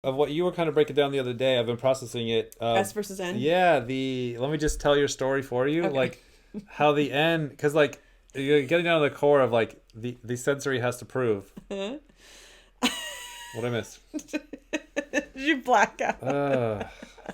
of what you were kind of breaking down the other day. I've been processing it. S versus N? Yeah, let me just tell your story for you. Okay. Like how the N, because like you're getting down to the core of like the sensory has to prove. What I miss? Did you black out?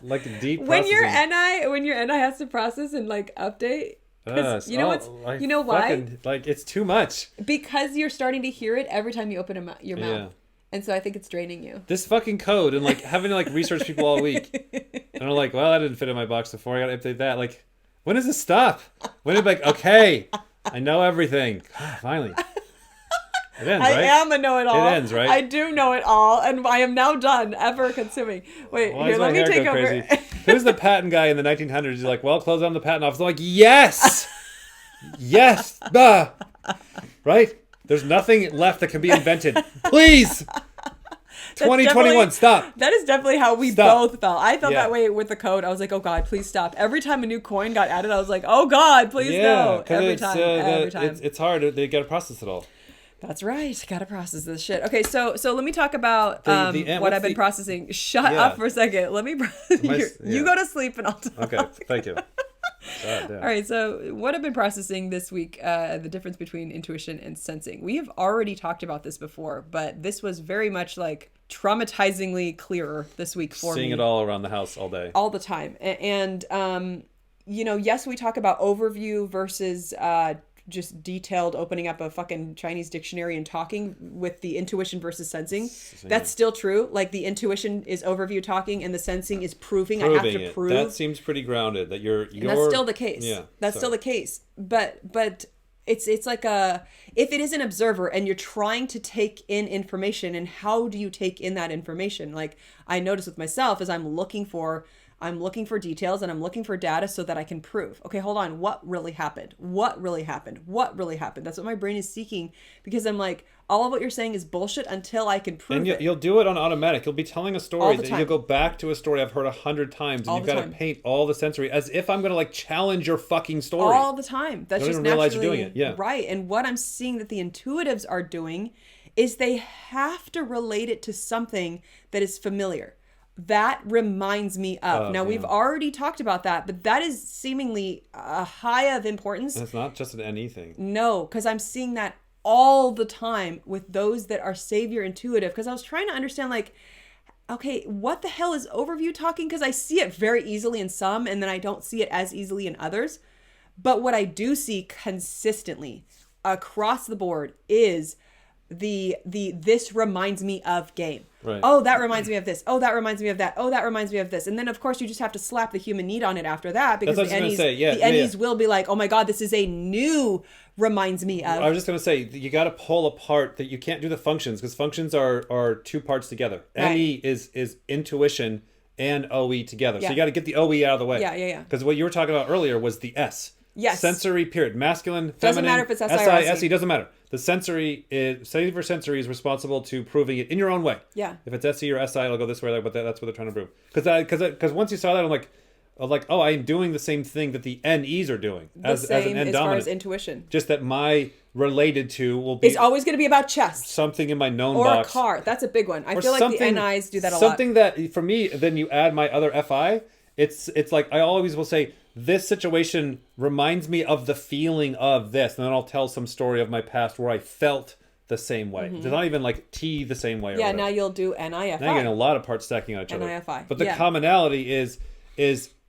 Like deep When your processing. NI has to process and like update. Because you know like, you know why? Like it's too much. Because you're starting to hear it every time you open your mouth. Yeah. And so I think it's draining you. This fucking code and like having to like research people all week. And I'm like, well, that didn't fit in my box before. I gotta update that. Like, when does this stop? When did like, okay, I know everything. God, finally. It ends, right? I am a know-it-all. It ends, right? I do know it all, and I am now done ever consuming. Wait, Why here, does let my me hair take go over. crazy? Who's the patent guy in the 1900s? He's like, well, close down the patent office. I'm like, yes! Yes! Bah! Right? There's nothing left that can be invented. Please! 2021, stop. That is definitely how we Stop. both felt. I felt Yeah. that way with the code. I was like, oh God, please stop. Every time a new coin got added, I was like, oh God, please no. Every time. It's hard. They got to process it all. That's right. Gotta process this shit. Okay, so let me talk about The what I've been processing. Shut Yeah. up for a second. Let me. You go to sleep and I'll talk. Okay, thank you. God, All right, so what I've been processing this week, the difference between intuition and sensing. We have already talked about this before, but this was very much like traumatizingly clearer this week for me. Seeing it all around the house all day. All the time. And yes, we talk about overview versus just detailed opening up a fucking Chinese dictionary and talking with the intuition versus sensing. That's still true. Like the intuition is overview talking and the sensing is proving. I have to prove. That seems pretty grounded. That you're. And that's still the case. Yeah, that's still the case. But it's like if it is an observer and you're trying to take in information, and how do you take in that information? Like I notice with myself as I'm looking for details and I'm looking for data so that I can prove, okay, hold on, what really happened? What really happened? What really happened? That's what my brain is seeking, because I'm like, all of what you're saying is bullshit until I can prove it. And you'll do it on automatic. You'll be telling a story that you'll go back to a story I've heard 100 times, and you've got to paint all the sensory as if I'm going to like challenge your fucking story. All the time. That's just even naturally realize you're doing it. Yeah. Right. And what I'm seeing that the intuitives are doing is they have to relate it to something that is familiar. That reminds me of. Now, we've already talked about that, but that is seemingly a high of importance. And it's not just an NE thing. No, because I'm seeing that all the time with those that are savior intuitive. Because I was trying to understand, like, okay, what the hell is overview talking? Because I see it very easily in some, and then I don't see it as easily in others. But what I do see consistently across the board is the this reminds me of game. Right. Oh, that reminds me of this. Oh, that reminds me of that. Oh, that reminds me of this. And then, of course, you just have to slap the human need on it after that, because the NEs will be like, oh my God, this is a new reminds me of. I was just going to say, you got to pull apart that you can't do the functions, because functions are two parts together. Right. NE is intuition and OE together. Yeah. So you got to get the OE out of the way. Yeah. Because what you were talking about earlier was the S. Yes. Sensory, period. Masculine, feminine. Doesn't matter if it's SI or SE. SE, doesn't matter. The sensory is, savior sensory is responsible to proving it in your own way. Yeah. If it's SE or SI, it'll go this way, but that's what they're trying to prove. Because once you saw that, I'm like, oh, I'm doing the same thing that the NEs are doing as an N as dominant. far as intuition. Just that my related to will be It's always going to be about chest. something in my known Or box. a car. That's a big one. I Or feel like the NIs do that a lot. Something that, for me, then you add my other FI, it's like I always will say, this situation reminds me of the feeling of this. And then I'll tell some story of my past where I felt the same way. It's not even like T the same way. Yeah, now you'll do NIFI. Now you're getting a lot of parts stacking on each other. NIFI. But the commonality is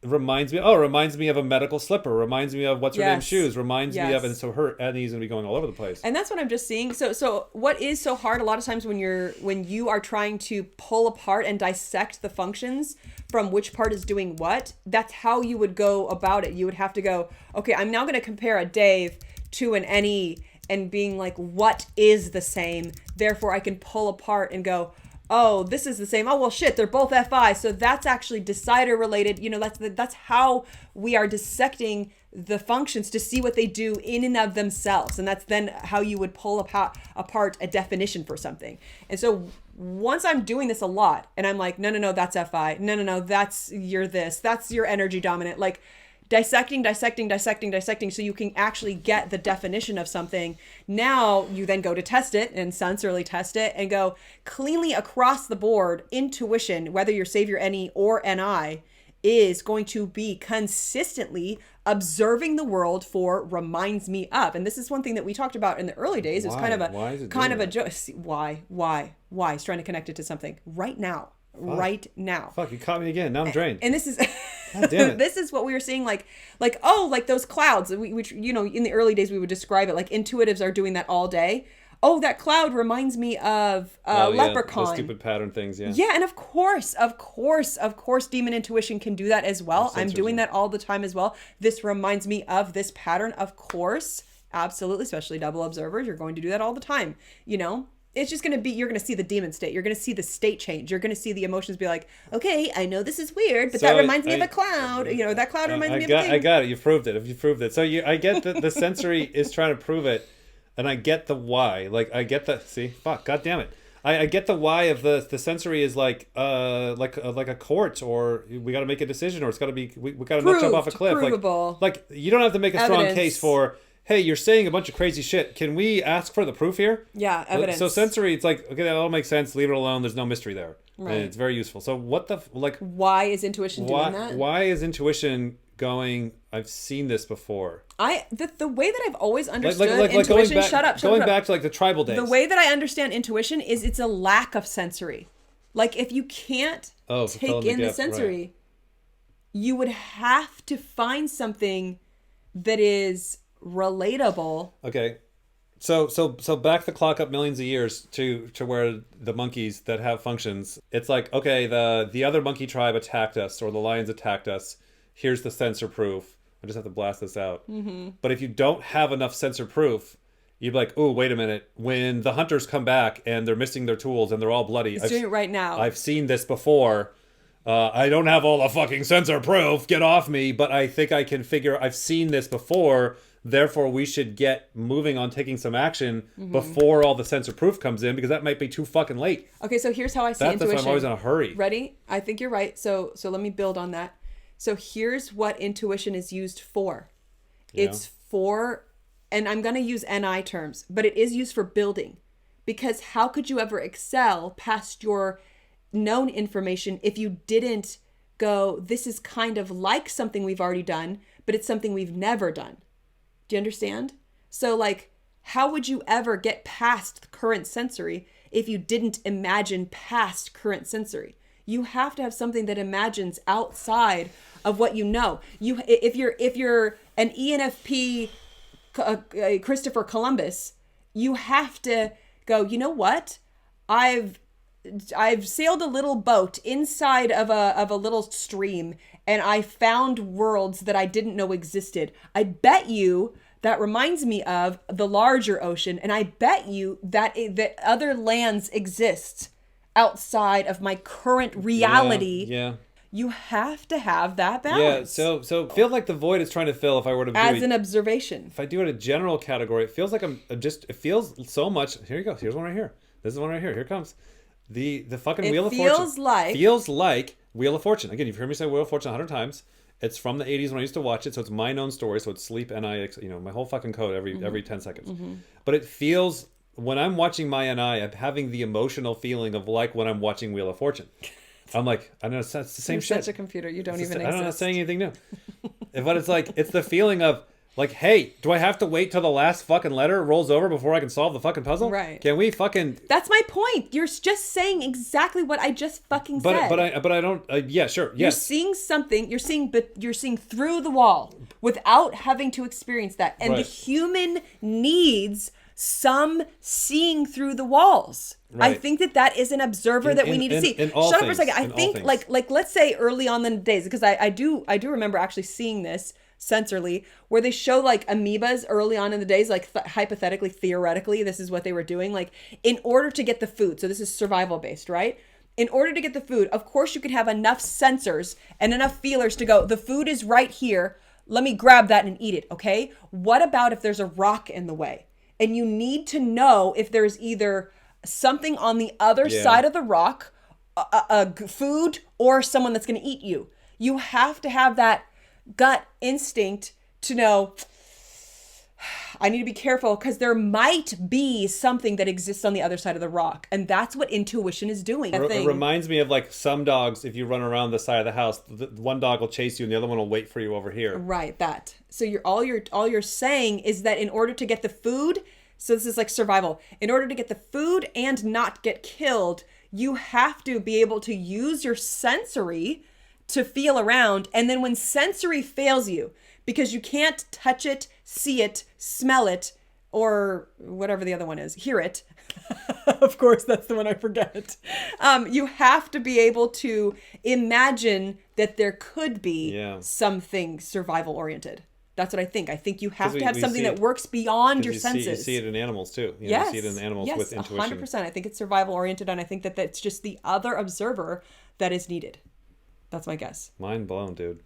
reminds me of a medical slipper, reminds me of what's her name shoes, reminds me of, and so her NE's gonna be going all over the place. And that's what I'm just seeing. So what is so hard a lot of times when you are trying to pull apart and dissect the functions from which part is doing what, that's how you would go about it. You would have to go, okay, I'm now going to compare a Dave to an NE and being like, what is the same? Therefore, I can pull apart and go, oh, this is the same. Oh, well, shit, they're both FI. So that's actually decider related. You know, that's how we are dissecting the functions to see what they do in and of themselves. And that's then how you would pull apart a definition for something. And so once I'm doing this a lot and I'm like, no, that's FI. No, that's your this. That's your energy dominant. Like, dissecting, so you can actually get the definition of something. Now you then go to test it and sensorily test it and go cleanly across the board. Intuition, whether you're Savior NE or NI, is going to be consistently observing the world for reminds me of. And this is one thing that we talked about in the early days. It's kind of a joke. Why? It's trying to connect it to something right now. Right now. Fuck, you caught me again. Now I'm drained. And this is God damn it. This is what we were seeing, like those clouds, which, you know, in the early days we would describe it like intuitives are doing that all day. Oh, that cloud reminds me of leprechaun. The stupid pattern things, yeah. Yeah, and of course, demon intuition can do that as well. I'm doing that all the time as well. This reminds me of this pattern, of course. Absolutely, especially double observers. You're going to do that all the time, you know? It's just going to be, you're going to see the demon state. You're going to see the state change. You're going to see the emotions be like, okay, I know this is weird, but that reminds me of a cloud. You know, that cloud reminds me of a thing. I got it. You proved it. So I get that the sensory is trying to prove it, and I get the why. Like, I get the, God damn it. I get the why of the sensory is like a court, or we got to make a decision, or it's got to be, we got to not jump off a cliff. Provable. Like, you don't have to make a strong Evidence. case for, hey, you're saying a bunch of crazy shit. Can we ask for the proof here? Yeah, evidence. So sensory, it's like, okay, that all makes sense. Leave it alone. There's no mystery there. Right. And it's very useful. So what the, like... Why is intuition doing that? Why is intuition going, I've seen this before? The way that I've always understood intuition... Going back to like the tribal days. The way that I understand intuition is it's a lack of sensory. Like, if you can't take in the sensory, right, you would have to find something that is relatable. Okay, so back the clock up millions of years to where the monkeys that have functions, it's like, okay, the other monkey tribe attacked us, or the lions attacked us. Here's the sensor proof. I just have to blast this out. Mm-hmm. But if you don't have enough sensor proof, you'd be like, oh, wait a minute. When the hunters come back and they're missing their tools and they're all bloody, doing it right now. I've seen this before. I don't have all the fucking sensor proof. Get off me. But I think I can figure, I've seen this before. Therefore, we should get moving on taking some action before all the sensor proof comes in, because that might be too fucking late. Okay, so here's how I see intuition. That's why I'm always in a hurry. Ready? I think you're right. So let me build on that. So here's what intuition is used for. Yeah. It's for, and I'm going to use NI terms, but it is used for building. Because how could you ever excel past your known information if you didn't go, this is kind of like something we've already done, but it's something we've never done. Do you understand? So, like, how would you ever get past current sensory if you didn't imagine past current sensory? You have to have something that imagines outside of what you know. If you're an ENFP Christopher Columbus, you have to go, you know what? I've sailed a little boat inside of a little stream, and I found worlds that I didn't know existed. I bet you that reminds me of the larger ocean, and I bet you that other lands exist outside of my current reality. Yeah. You have to have that balance. Yeah, so feel like the void is trying to fill if I were to do as an observation. If I do it a general category, it feels like it feels so much. Here you go. Here's one right here. This is one right here. Here it comes. The fucking Wheel of Fortune. Feels like Wheel of Fortune. Again, you've heard me say Wheel of Fortune 100 times. It's from the 80s when I used to watch it, so it's my known story. So it's sleep, NI, my whole fucking code every 10 seconds. Mm-hmm. But it feels, when I'm watching my NI, I'm having the emotional feeling of like when I'm watching Wheel of Fortune. I'm like, I know it's the same shit. You're such a computer. You don't even exist. I'm not saying anything new. But it's like, it's the feeling of, like, hey, do I have to wait till the last fucking letter rolls over before I can solve the fucking puzzle? Right. Can we fucking... That's my point. You're just saying exactly what I just fucking said. But I don't... yeah, sure. Yes. You're seeing something. You're seeing through the wall without having to experience that. And the human needs some seeing through the walls. Right. I think that is an observer that we need to see. Shut up for a second. I think like let's say early on in the days, because I do remember actually seeing this sensorily, where they show like amoebas early on in the days, like hypothetically, theoretically, this is what they were doing, like in order to get the food. So this is survival based, right? In order to get the food, of course you could have enough sensors and enough feelers to go, the food is right here. Let me grab that and eat it. Okay. What about if there's a rock in the way? And you need to know if there's either something on the other side of the rock, a food, or someone that's going to eat you. You have to have that gut instinct to know, I need to be careful because there might be something that exists on the other side of the rock. And that's what intuition is doing. It reminds me of like some dogs, if you run around the side of the house, one dog will chase you and the other one will wait for you over here. Right, that. So all you're saying is that in order to get the food, so this is like survival, in order to get the food and not get killed, you have to be able to use your sensory to feel around. And then when sensory fails you, because you can't touch it, see it, smell it, or whatever the other one is, hear it. Of course, that's the one I forget. You have to be able to imagine that there could be something survival oriented. That's what I think. I think you have to have something that works beyond your senses. You see it in animals too. Yes. You see it in animals with intuition. 100%. I think it's survival oriented, and I think that that's just the other observer that is needed. That's my guess. Mind blown, dude.